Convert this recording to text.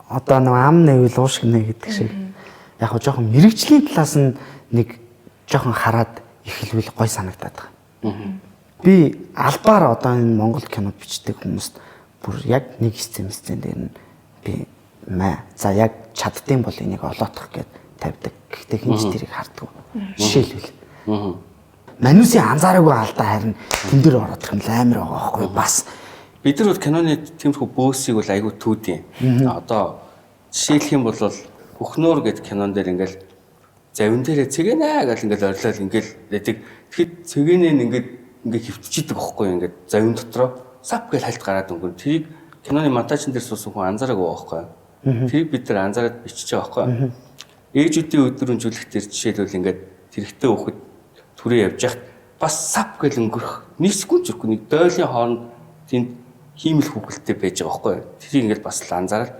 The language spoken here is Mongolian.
одоо нэг ам нэвэл уушиг нэ гэдэг шиг яг хоо жоохон мэрэгжлийн талаас нь нэг жоохон хараад эхлэвэл гой санагдаад байгаа. Би албаар одоо энэ Монгол кинод бичдэг хүмүүст бүр яг нэг сцен дээр нь би за яг чаддсан бол энийг олоодох гэд тавьдаг. Гэхдээ хинч тэрийг харддаг. Жишээлбэл Манусын анзаараагүй алдаа харин тэн дээр ороод ирэх юм амар байгаа байхгүй бас. Бид нар бол киноны тиймэрхүү бөөсийг бол айгүй түүдийн. Одоо жишээлх юм бол Бүхнөөр гэдэг кинон дээр ингээл завин дээрээ цэгэнэ гэл ингээл орилол ингээл яадаг. Тэгэхэд цэгэнэ ингээд хөвтчихийдэг байхгүй ингээд завин дотроо сав гэл хальт гараад өнгөн. Тэрийг киноны монтажн дээр суусан хүн анзаараагүй байхгүй. Тэрийг бид нар анзаараад бичиж байгаа байхгүй. Ээжүүдийн өдрөмжүүлэх төр жишээлбэл ингээд тэрэгтэй хөхөд түрээ явж яхад бас сав гэл өнгөрөх. Нэг секунд зүрхгүй нэг дойлын хооронд тэнд хиймэл хүүхэлтэй байж байгаа байхгүй. Тэрийг ингээд бас л анзаараад